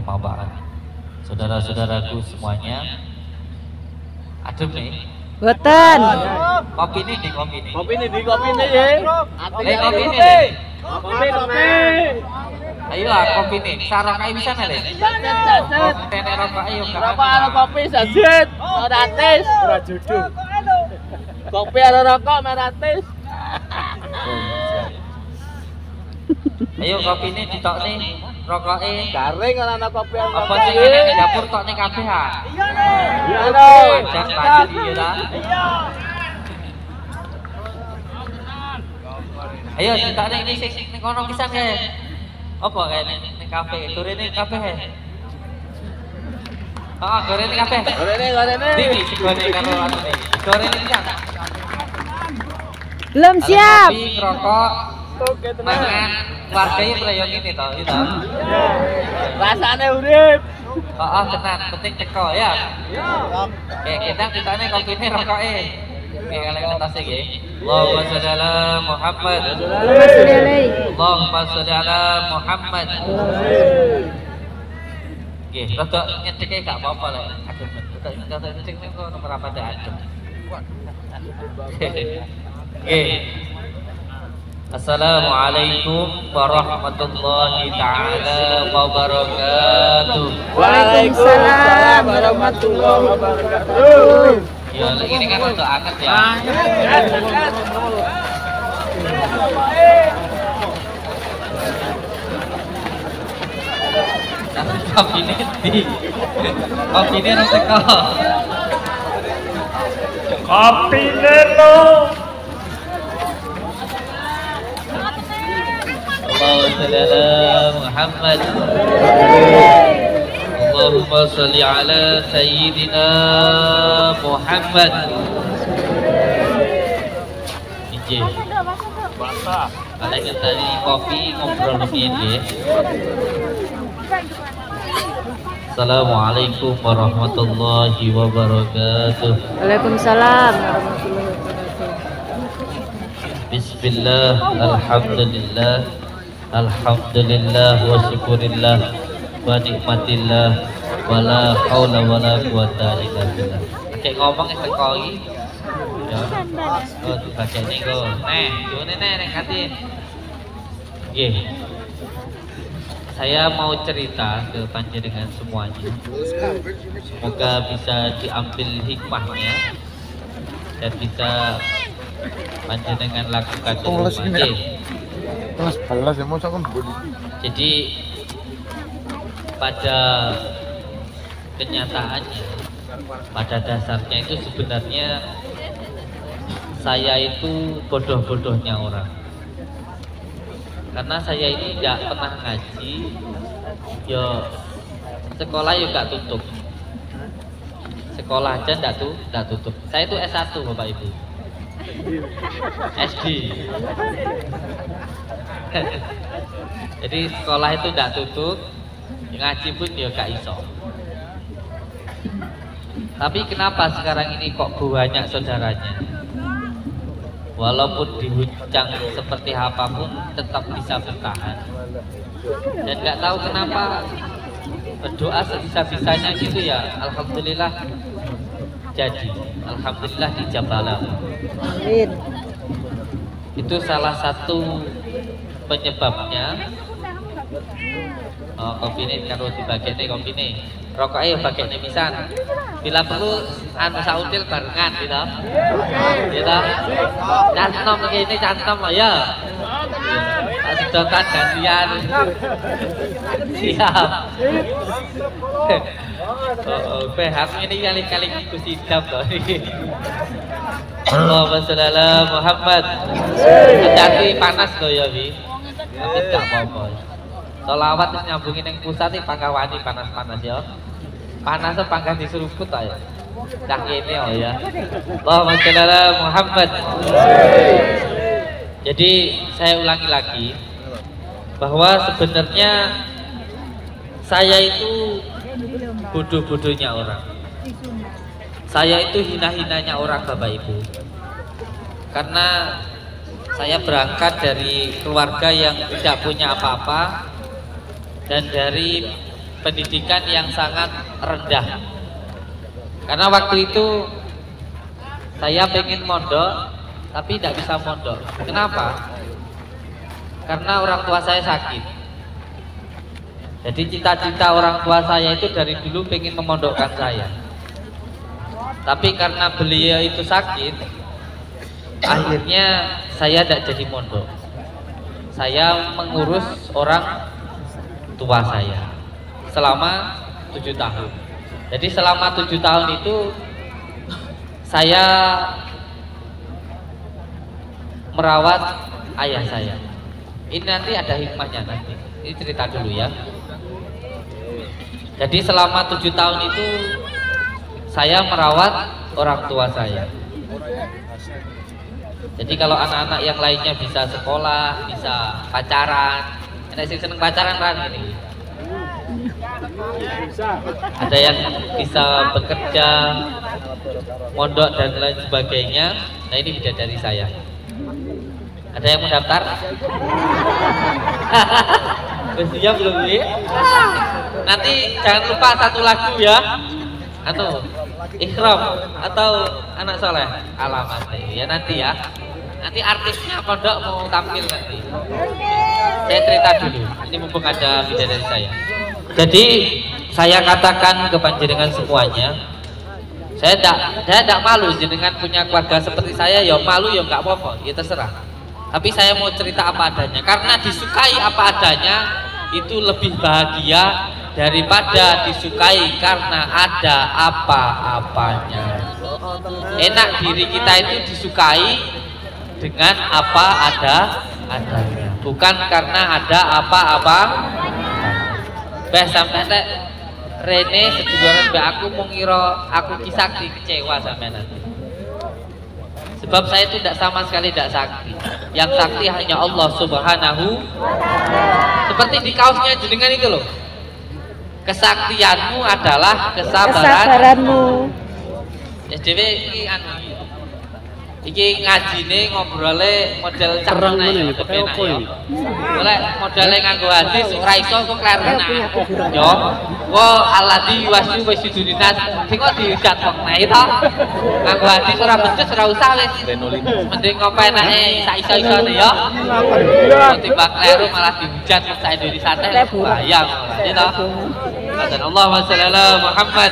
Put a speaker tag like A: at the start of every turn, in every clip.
A: Amma ba'd. Saudara-saudaraku semuanya, adem nih.
B: Boten.
A: Kopi ini di kopi ini.
C: Kopi ini di kopi ini ya.
A: Kopi ini.
C: Kopi.
A: Ayo lah kopi ini. Sarang kayak bisa nih. Tenek rokok ayo.
C: Rokok ada kopi sajet. Gratis. Rajudu. Kopi ada rokok gratis.
A: Ayo kopi ini ditok nih. Rokoknya
C: Garing kalau ada kopi yang
A: apa sih ini di dapur tok nih kabeh ha.
C: Iya dong.
A: Pacar pacar iya ta. Ayo ditok nih ini sing ning kono pisan kae. Apa kae ning kafe turene kafe he. Gorene kafe.
C: Gorene.
A: Iki sigone karo anu nih. Gorene pisan.
B: Belum siap.
A: Kopi, rokok, mangan, warganya prayong ini toh, gitu.
C: Rasane urip.
A: Tenan, penting teko ya. Oke, kita nih kopi ini rokoknya. Oke, kalian atasnya ya. Allahumma sholli ala Muhammad. Allahumma sholli ala Muhammad. Oke, rada nyedeknya gak apa-apa lah. Aduh, rada nyedeknya kok nomor apa dah adem. Oke. Assalamualaikum warahmatullahi ta'ala wabarakatuh.
C: Waalaikumsalam warahmatullahi wabarakatuh.
A: Ya, ini kan untuk anget ya. Kopi ini harus teko.
C: Kopi nelo.
A: Allahumma sholli ala Muhammad. Allahumma sholli ala Sayyidina Muhammad. Ije. Kalian tadi kopi ngobrol begini. Assalamualaikum warahmatullahi wabarakatuh.
B: Waalaikumsalam.
A: Bismillah, alhamdulillah, alhamdulillah wa syukurillah wa nikmatillah wa la hawla wa la quwata illa billah. Kayak ngomong es koi. Ya. Oh, dibaca ini kok. Jone nek katin. Nggih. Saya mau cerita ke panjenengan semuanya. Semoga bisa diambil hikmahnya dan bisa panjenengan lakukan di rumah. Jadi pada kenyataannya, pada dasarnya itu sebenarnya saya itu bodoh-bodohnya orang. Karena saya ini tidak pernah ngaji, yo sekolah yo gak tutup, sekolah aja tidak tutup. Saya itu S1 Bapak Ibu, SD. Jadi sekolah itu tidak tutup, ngaji pun yo gak iso. Tapi kenapa sekarang ini kok banyak saudaranya? Walaupun dihujang seperti apapun tetap bisa bertahan. Dan nggak tahu kenapa berdoa sebisa-bisanya gitu ya. Alhamdulillah jadi. Alhamdulillah dijabala.
B: Amin.
A: Itu salah satu penyebabnya. Oh, kopi ini kalau dibagian nih kopi ini. Rokoknya bagian ini pisan. Bila perlu anu sautil barengan gitu. Gitu. Cantom ini cantom ya. Sedotan gantian. Siap. Aku ini kali-kali ikut sidap loh. Allahumma sholli ala Muhammad. Hati-hati panas loh ya Bi. Tapi gak apa-apa. Solawat terus nyambungin yang pusat nih pangkawani panas-panas ya. Panasnya pangkah diseruput aja. Dah ini oh ya. Allahumma sholli ala Muhammad. Jadi saya ulangi lagi bahwa sebenarnya saya itu bodoh-bodohnya orang. Saya itu hina-hinanya orang Bapak Ibu. Karena saya berangkat dari keluarga yang tidak punya apa-apa dan dari pendidikan yang sangat rendah. Karena waktu itu saya pengen mondok tapi tidak bisa mondok. Kenapa? Karena orang tua saya sakit. Jadi cita-cita orang tua saya itu dari dulu pengen memondokkan saya. Tapi karena beliau itu sakit, akhirnya saya tidak jadi mondok. Saya mengurus orang tua saya selama 7 tahun. Jadi selama 7 tahun itu saya merawat ayah saya. Ini nanti ada hikmahnya nanti. Ini cerita dulu ya. Jadi selama 7 tahun itu saya merawat orang tua saya. Jadi kalau anak-anak yang lainnya bisa sekolah, bisa pacaran, ada yang seneng pacaran kan ini. Ada yang bisa bekerja, mondok dan lain sebagainya. Nah ini bidadari saya. Ada yang mendaftar? Mestinya belum nih. Nanti jangan lupa satu lagu ya. Atau Ikhram atau Anak Soleh alamatnya ya nanti ya. Nanti artisnya pondok mau tampil nanti. Saya cerita dulu. Ini mumpung ada bidadari saya. Jadi saya katakan ke panjenengan semuanya, saya tidak malu jenengan punya keluarga seperti saya. Ya malu ya nggak apa-apa, ya terserah. Tapi saya mau cerita apa adanya. Karena disukai apa adanya itu lebih bahagia daripada disukai karena ada apa-apanya. Enak diri kita itu disukai dengan apa adanya, bukan karena ada apa-apa. Beh sampai nek Rene seduluran mbak aku mengira aku ki sakti, kecewa sampai nanti. Sebab saya itu tidak sama sekali tidak sakti. Yang sakti hanya Allah Subhanahu. Seperti di kaosnya jenengan itu loh. Kesaktianmu adalah
B: kesabaranmu.
A: SDW ini anu iki ngajine ngobrole model carana ya kepenak ya. Oleh modele nganggo hadis ora iso kok klerenak. Yo, wa alladzi wasyu wasidudinas sing kok diucat kok nae to. Nganggo hadis ora becus ora usah wis. Mending ngopo enake sak iso-isone ya. Timbang kleru malah dihujat sak Indonesia teh bayang ya to. Allahumma sholli ala Muhammad.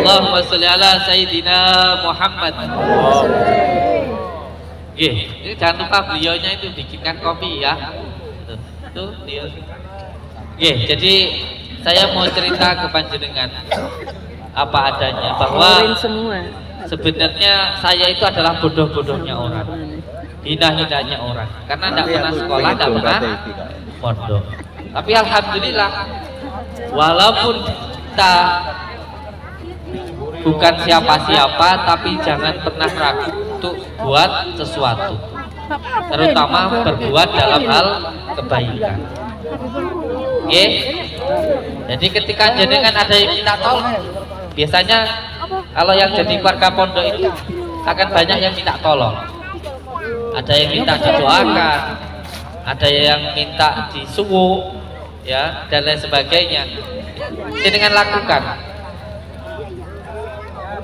A: Allahumma sholli ala Sayyidina Muhammad. Ini jangan lupa beliaunya itu bikinkan kopi ya. Tuh dia. Jadi saya mau cerita ke panjenengan apa adanya bahwa sebenarnya saya itu adalah bodoh-bodohnya orang, hina-hinanya orang, karena tidak pernah sekolah, tidak pernah pondok. Tapi alhamdulillah, walaupun kita bukan siapa-siapa, tapi jangan pernah ragu untuk buat sesuatu, terutama berbuat dalam hal kebaikan. Oke? Jadi ketika jenengan ada yang minta tolong, biasanya kalau yang jadi warga pondok itu akan banyak yang minta tolong. Ada yang minta didoakan, ada yang minta disuwuk, ya, dan lain sebagainya. Jenengan lakukan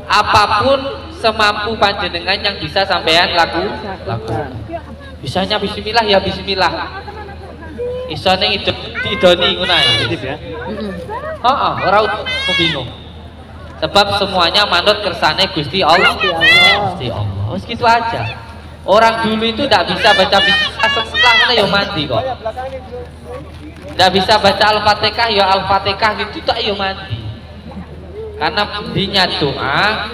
A: apapun semampu panjenengan yang bisa sampean lakukan. Bisanya bismillah ya bismillah. Isone idoni ngono ae. Heeh, ora bingung. Sebab semuanya manut kersane Gusti Allah. Gusti Allah. Wis gitu aja. Orang dulu itu tidak bisa baca bismillah setelah ya mandi kok. Tidak bisa baca Al-Fatihah ya Al-Fatihah gitu tak ya mandi. Karena bunyinya doa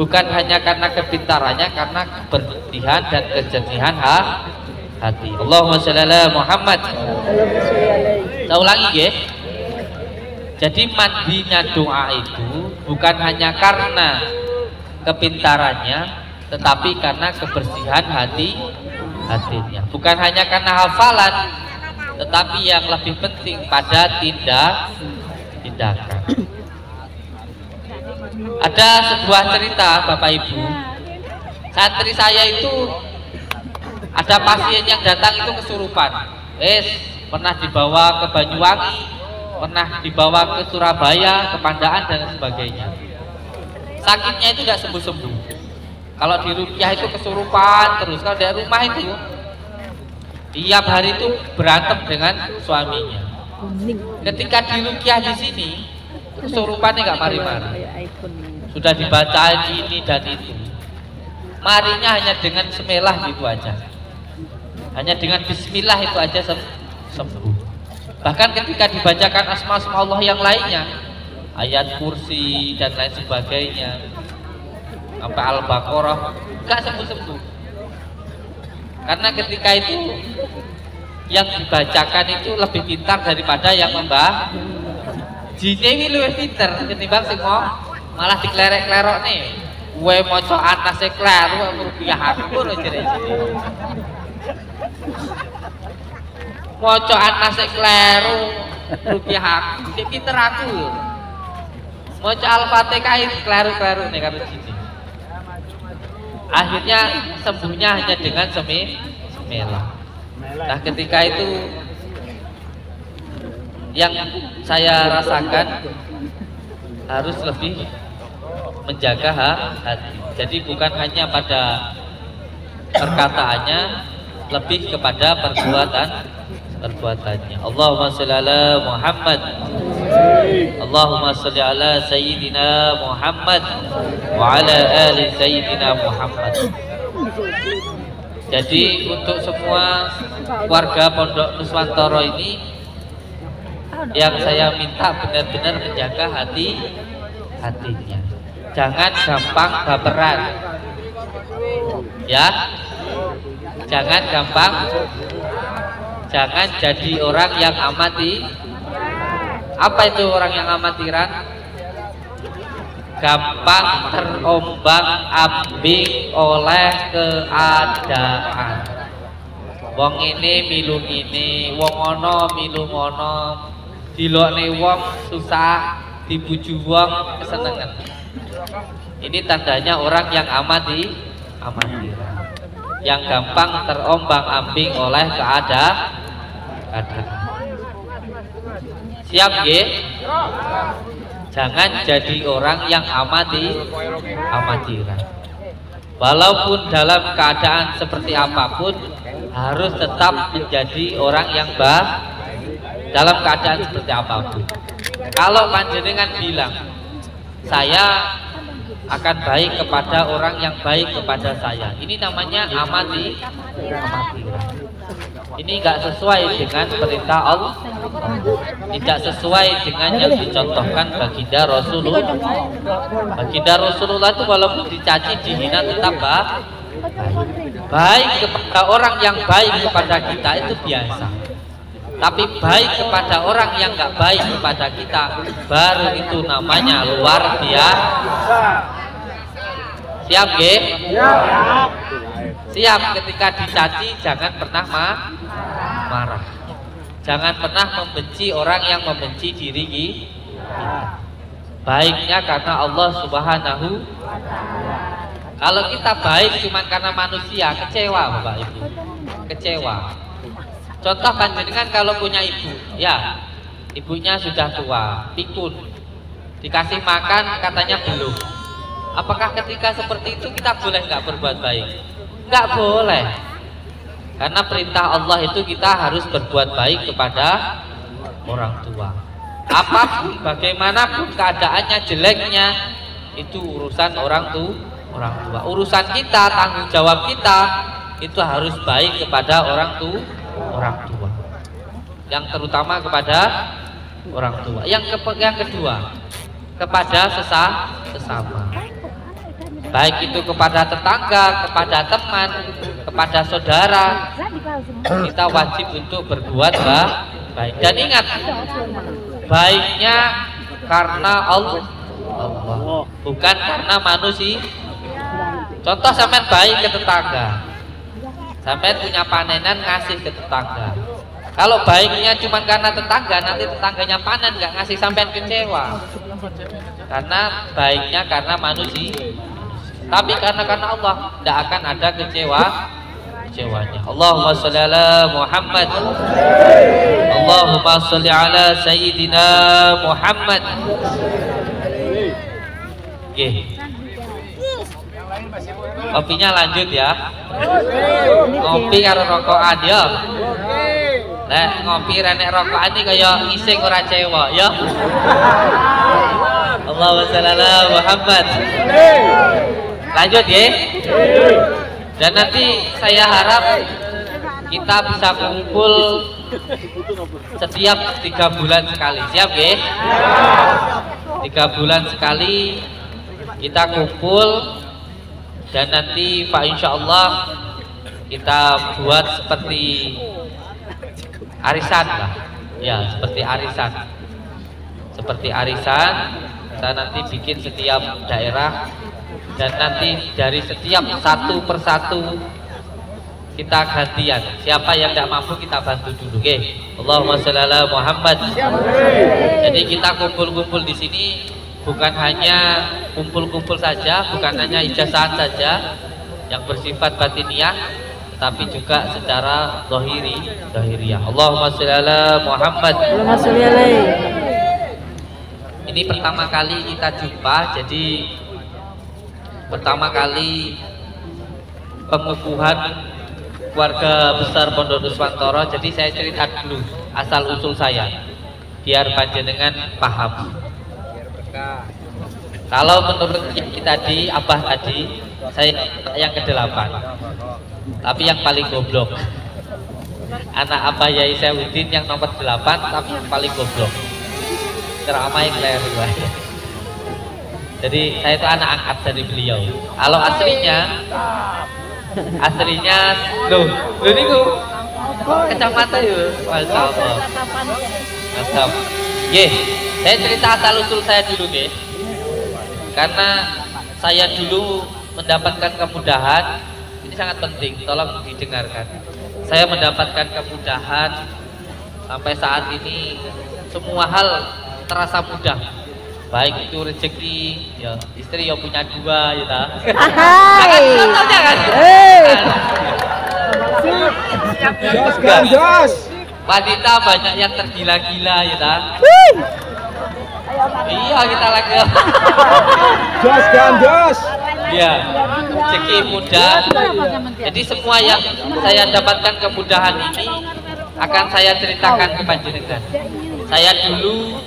A: bukan hanya karena kepintarannya, karena kebersihan dan kejernihan hati. Allahumma sholli ala Muhammad. Saya ulangi ya. Jadi mandinya doa itu bukan hanya karena kepintarannya, tetapi karena kebersihan hatinya. Bukan hanya karena hafalan, tetapi yang lebih penting pada tindakan. Ada sebuah cerita Bapak Ibu, santri saya itu ada pasien yang datang itu kesurupan, pernah dibawa ke Banyuwangi, pernah dibawa ke Surabaya, ke Pandaan dan sebagainya. Sakitnya itu nggak sembuh-sembuh. Kalau di rukyah itu kesurupan terus. Kalau dari rumah itu tiap hari itu berantem dengan suaminya. Ketika di rukyah di sini kesurupannya nggak mari-mari. Sudah dibacain ini dan itu. Marinya hanya dengan semelah gitu aja. Hanya dengan bismillah itu aja sembuh. Bahkan ketika dibacakan asma-asma Allah yang lainnya, ayat kursi dan lain sebagainya, sampai Al-Baqarah, nggak sembuh-sembuh. Karena ketika itu yang dibacakan itu lebih pintar daripada yang membah. Jine lebih pintar ketimbang semua malah diklerek-klerok nih. Gue moco atas ekler, rupiah aku loh jadi-jadi. Moco atas ekler, rupiah aku, dia pinter aku. Moco Al-Fatihah itu kleru-kleru nih karo sini. Akhirnya sembuhnya hanya dengan semelah. Nah ketika itu yang saya rasakan harus lebih menjaga hati. Jadi bukan hanya pada perkataannya, lebih kepada perbuatannya. Allahumma sholli ala Muhammad. Allahumma sholli ala Sayyidina Muhammad wa ala ali Sayyidina Muhammad. Jadi untuk semua warga Pondok Nuswantoro ini yang saya minta benar-benar menjaga hatinya. Jangan gampang baperan. Ya. Jangan gampang. Jangan jadi orang yang amati. Apa itu orang yang amatiran? Gampang terombang-ambing oleh keadaan. Wong ini milu ini, wong ono milu ono, dilokne wong susah, dibuju wong kesenengan. Ini tandanya orang yang amatiran, yang gampang terombang-ambing oleh keadaan. Siap nggih? Jangan jadi orang yang amatiran. Walaupun dalam keadaan seperti apapun harus tetap menjadi orang yang dalam keadaan seperti apapun. Kalau panjenengan bilang saya akan baik kepada orang yang baik kepada saya, ini namanya amatiran. Ini enggak sesuai dengan perintah Allah, tidak sesuai dengan yang dicontohkan baginda Rasulullah. Baginda Rasulullah itu walaupun dicaci, dihina tetap baik kepada orang yang baik kepada kita itu biasa. Tapi baik kepada orang yang enggak baik kepada kita, baru itu namanya luar biasa. Siap nggih? Siap. Ketika dicaci jangan pernah marah. Jangan pernah membenci orang yang membenci diri kita. Baiknya karena Allah Subhanahu. Kalau kita baik cuma karena manusia, kecewa Bapak Ibu. Kecewa. Contoh panjenengan kalau punya ibu, ya ibunya sudah tua, pikun, dikasih makan katanya belum. Apakah ketika seperti itu kita boleh nggak berbuat baik? Nggak boleh. Karena perintah Allah itu kita harus berbuat baik kepada orang tua. Apapun, bagaimanapun keadaannya jeleknya, itu urusan orang tua. Urusan kita, tanggung jawab kita, itu harus baik kepada orang tua. Yang terutama kepada orang tua. Yang kedua, kepada sesama. Baik itu kepada tetangga, kepada teman, kepada saudara, kita wajib untuk berbuat baik. Dan ingat, baiknya karena Allah, bukan karena manusia. Contoh sampean baik ke tetangga, sampean punya panenan ngasih ke tetangga. Kalau baiknya cuma karena tetangga, nanti tetangganya panen nggak ngasih, sampean kecewa. Karena baiknya karena manusia. Tapi karena Allah tidak akan ada kecewa. kecewanya. Allahumma sholli ala Muhammad. Allahumma sholli ala Sayyidina Muhammad. Oke. Kopinya lanjut ya. Ngopi karo rokokan ya. Lah ngopi renek rokokan iki kaya ising ora cewek ya. Allahumma sholli ala Muhammad. Lanjut ya. Dan nanti saya harap kita bisa kumpul setiap 3 bulan sekali. Siap ya? 3 bulan sekali kita kumpul. Dan nanti Pak Insya Allah kita buat seperti arisan lah. Ya seperti arisan. Seperti arisan. Kita nanti bikin setiap daerah. Dan nanti dari setiap satu persatu kita gantian. Siapa yang tidak mampu kita bantu dulu. Oke. Allahumma sholli ala Muhammad. Jadi kita kumpul-kumpul di sini bukan hanya kumpul-kumpul saja, bukan hanya ijazahan saja yang bersifat batiniah, tapi juga secara zahiriyah. Allahumma sholli ala Muhammad.
B: Allahumma sholli alaihi.
A: Ini pertama kali kita jumpa, jadi pertama kali pengukuhan keluarga besar Pondok Nuswantoro. Jadi saya cerita dulu asal usul saya biar panjenengan paham. Kalau menurut kita tadi, Abah tadi, saya yang ke-8, tapi yang paling goblok. Anak Abah Yai Saifuddin yang nomor 8, tapi yang paling goblok. Ceramah yang leher. Jadi saya itu anak angkat dari beliau. Kalau aslinya, loh ini kacamata yuk, masya Allah. Mantap. Saya cerita asal usul saya dulu deh. Karena saya dulu mendapatkan kemudahan, ini sangat penting, tolong didengarkan. Saya mendapatkan kemudahan sampai saat ini, semua hal terasa mudah. Baik itu rezeki, ya istri yang punya 2 ya. Contohnya kan? Wanita banyak yang tergila-gila ya. Iya kita lagi. Jos. Ya, rezeki mudah. Jadi semua yang saya dapatkan kemudahan ini akan saya ceritakan ke panjenengan. Saya dulu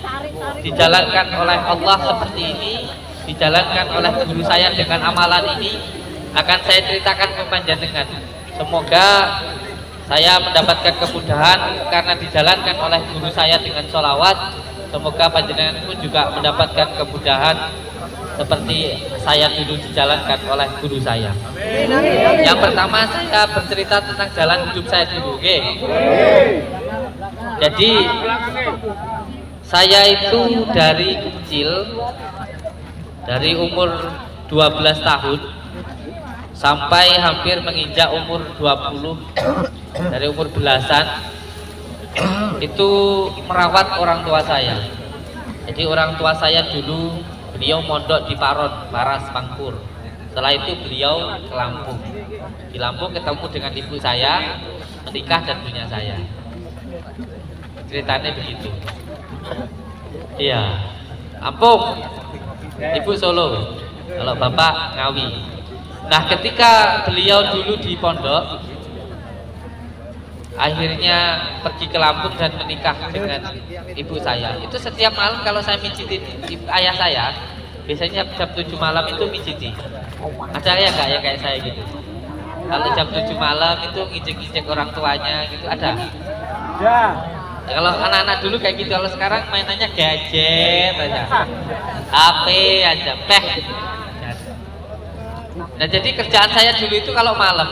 A: dijalankan oleh Allah seperti ini, dijalankan oleh guru saya dengan amalan ini, akan saya ceritakan ke panjenengan. Semoga saya mendapatkan kemudahan karena dijalankan oleh guru saya dengan sholawat. Semoga panjenengan pun juga mendapatkan kemudahan seperti saya dulu dijalankan oleh guru saya. Yang pertama saya bercerita tentang jalan hidup saya dulu. Jadi saya itu dari kecil, dari umur 12 tahun sampai hampir menginjak umur 20, dari umur belasan, itu merawat orang tua saya. Jadi orang tua saya dulu beliau mondok di Paron, Paras, Pangkur. Setelah itu beliau ke Lampung. Di Lampung ketemu dengan ibu saya, menikah dan punya saya. Ceritanya begitu. Iya, Lampung, ibu Solo, kalau bapak Ngawi. Nah, ketika beliau dulu di pondok, akhirnya pergi ke Lampung dan menikah dengan ibu saya. Itu setiap malam kalau saya mijitin ayah saya, biasanya jam 7 malam itu mijiti. Ada ya enggak ya kayak saya gitu? Kalau jam 7 malam itu ngijek-ngijek orang tuanya gitu, ada? Ya. Ya, kalau anak-anak dulu kayak gitu, kalau sekarang mainannya gadget aja, HP aja, peh. Nah jadi kerjaan saya dulu itu kalau malam,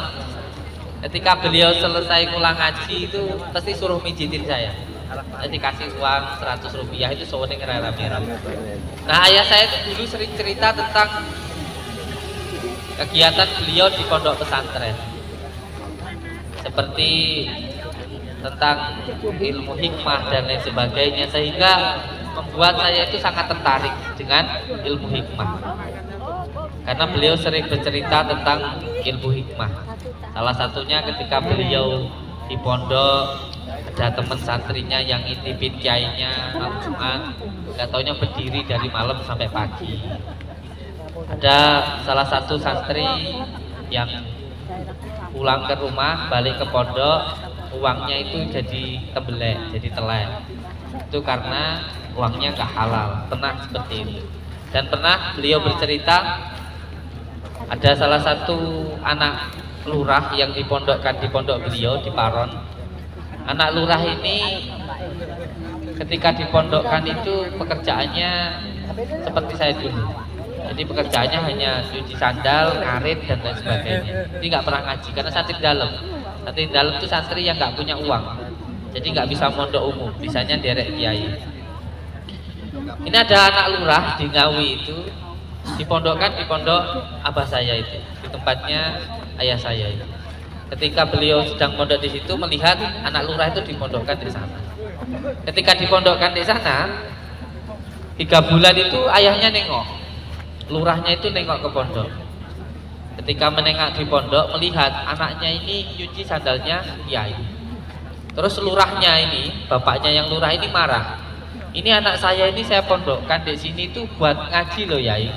A: ketika beliau selesai ngulang ngaji itu pasti suruh mijitin saya. Saya dikasih uang 100 rupiah itu seweneng rame-rame. Nah ayah saya itu dulu sering cerita tentang kegiatan beliau di pondok pesantren, seperti tentang ilmu hikmah dan lain sebagainya, sehingga membuat saya itu sangat tertarik dengan ilmu hikmah. karena beliau sering bercerita tentang ilmu hikmah. Salah satunya ketika beliau di pondok, ada teman santrinya yang intipin kiainya malam Jumat, nggak taunya berdiri dari malam sampai pagi. Ada salah satu santri yang pulang ke rumah, balik ke pondok, uangnya itu jadi tembelek, jadi telek. Itu karena uangnya nggak halal, pernah seperti itu. Dan pernah beliau bercerita, ada salah satu anak lurah yang dipondokkan di pondok beliau di Paron. Anak lurah ini ketika dipondokkan itu pekerjaannya seperti saya dulu. Jadi pekerjaannya hanya cuci sandal, ngarit dan lain sebagainya. Jadi nggak pernah ngaji karena santri dalam. Santri dalam itu santri yang nggak punya uang. Jadi nggak bisa mondok umum, bisanya derek kiai. Ini ada anak lurah di Ngawi itu dipondokkan di pondok abah saya itu, di tempatnya ayah saya itu. Ketika beliau sedang mondok di situ melihat anak lurah itu dipondokkan di sana. Ketika dipondokkan di sana 3 bulan itu ayahnya nengok, lurahnya itu nengok ke pondok. Ketika menengok di pondok melihat anaknya ini cuci sandalnya kiai. Terus lurahnya ini, bapaknya yang lurah ini marah. Ini anak saya ini saya pondokkan di sini tuh buat ngaji loh yai,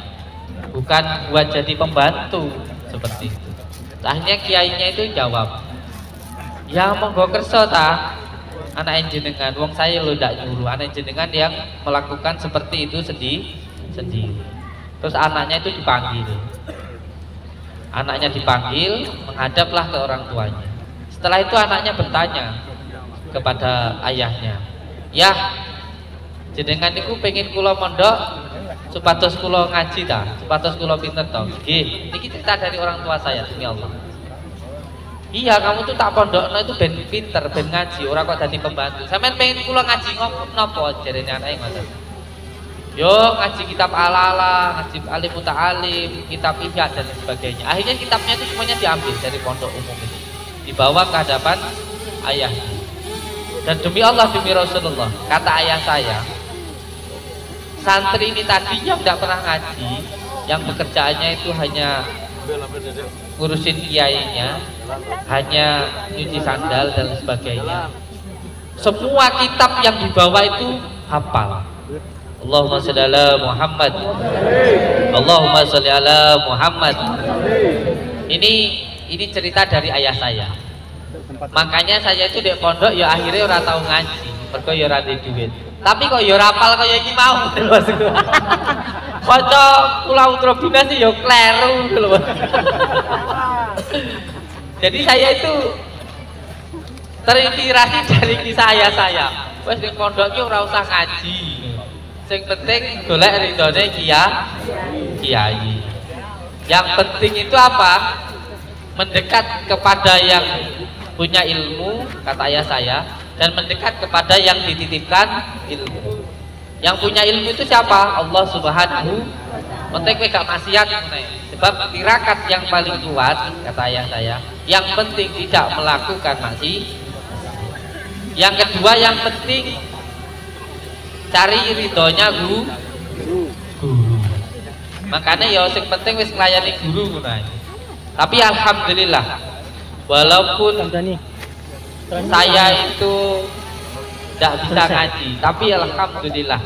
A: bukan buat jadi pembantu seperti itu. Akhirnya kiainya itu jawab, ya monggo kerso ta anak jenengan, wong saya lo ndak nyuruh, anak jenengan yang melakukan seperti itu sendiri. Terus anaknya itu dipanggil. Anaknya dipanggil, menghadaplah ke orang tuanya. Setelah itu anaknya bertanya kepada ayahnya, "Ya, jenengan niku pengen kula mondok supados kula ngaji ta, supados kula pinter to." Nggih, niki cerita dari orang tua saya demi Allah. Iya, kamu tuh tak pondokno itu ben pinter, ben ngaji, ora kok dadi pembantu. Sampeyan pengen kula ngaji napa jarene anake ngoten. Yo ngaji kitab ala-ala, ngaji alim muta'alim, kitab ihya dan sebagainya. Akhirnya kitabnya itu semuanya diambil dari pondok umum ini, dibawa ke hadapan ayahnya. Dan demi Allah, demi Rasulullah, kata ayah saya, santri ini tadinya tidak pernah ngaji, yang bekerjaannya itu hanya ngurusin kiainya, hanya nyuci sandal dan sebagainya. Semua kitab yang dibawa itu hafal. Allahumma sholli ala Muhammad. Allahumma sholli ala Muhammad. Ini cerita dari ayah saya. Makanya saya itu di pondok ya akhirnya ora tau ngaji, mergo ya ora duit. Tapi kok ya rapal kaya iki mau maksudku. Maca Pulau Trobina sih ya kleru lho. Jadi saya itu terinspirasi dari kisah ayah saya. Wes di pondok ki ora usah ngaji. Sing penting golek ridhone kiai. Yang penting itu apa? Mendekat kepada yang punya ilmu, kata ayah saya, dan mendekat kepada yang dititipkan ilmu. Yang punya ilmu itu siapa? Allah Subhanahu. Penting kowe gak maksiat meneh. Sebab tirakat yang paling kuat, kata ayah saya, yang penting tidak melakukan maksiat. Yang kedua yang penting cari ridhonya guru. Makanya ya yang penting wis nglayani guru ngono. Tapi alhamdulillah walaupun saya itu tidak bisa ngaji, tapi alhamdulillah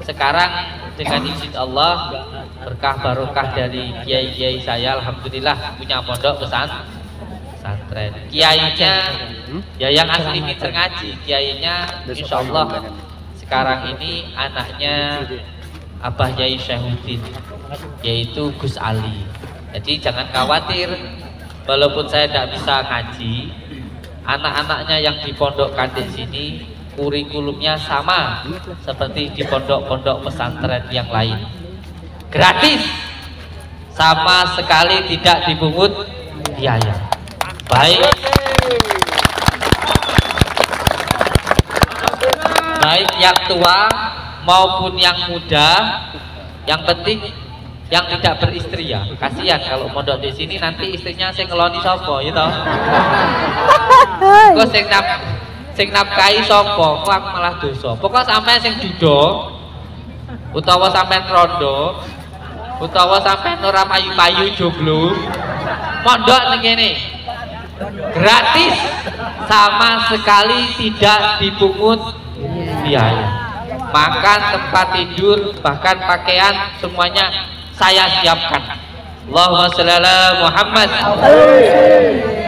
A: sekarang dengan izin Allah, berkah barokah dari kiai-kiai saya, alhamdulillah punya pondok pesantren. Kiainya ya yang asli pinter ngaji, kiainya insya Allah sekarang ini anaknya Abah Yai Syaihuddin, yaitu Gus Ali. Jadi jangan khawatir, walaupun saya tidak bisa ngaji, anak-anaknya yang dipondokkan di sini kurikulumnya sama seperti di pondok-pondok pesantren yang lain, gratis, sama sekali tidak dipungut biaya. Baik yang tua maupun yang muda, yang penting yang tidak beristri ya. Kasihan kalau mondok di sini nanti istrinya sing ngeloni sapa ya toh. Kok sing nafkahi sapa, kok aku malah dosa. Pokok sampai sing duda utawa sampean rondo utawa sampai ora payu-payu jomblo mondok ning kene gratis sama sekali tidak dipungut biaya, makan, tempat tidur, bahkan pakaian semuanya saya siapkan. Allahumma sholli ala Muhammad.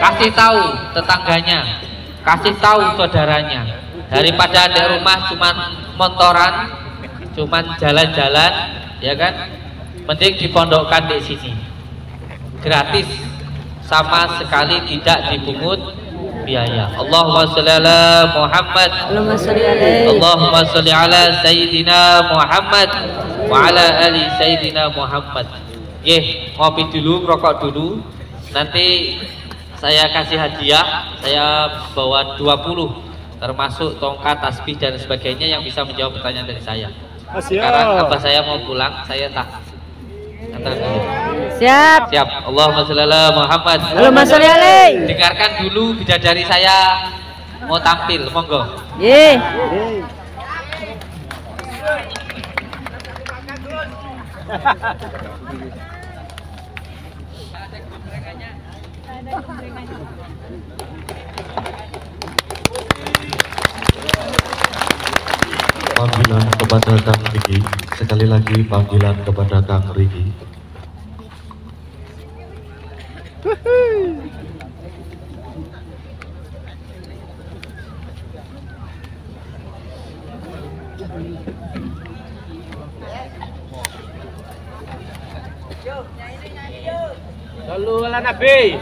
A: Kasih tahu tetangganya, kasih tahu saudaranya, daripada di rumah cuman montoran, cuman jalan-jalan, ya kan, mending dipondokkan di sini gratis sama sekali tidak dipungut biaya. Allahumma sholli ala Muhammad.
B: Allahumma sholli alaihi.
A: Allahumma sholli ala Sayyidina Muhammad wa ala ali Sayyidina Muhammad. Ngopi dulu, rokok dulu. Nanti saya kasih hadiah. Saya bawa 20 termasuk tongkat, tasbih dan sebagainya yang bisa menjawab pertanyaan dari saya. Sekarang abah saya mau pulang, saya tak antar dulu.
B: Siap.
A: Siap. Allahumma sholli ala Muhammad.
B: Allahumma sholli alaihi.
A: Dengarkan dulu bidadari saya mau tampil, monggo.
B: Ye.
D: Panggilan kepada Kang Riki, sekali lagi panggilan kepada Kang Riki.
C: Sallu ala Nabi.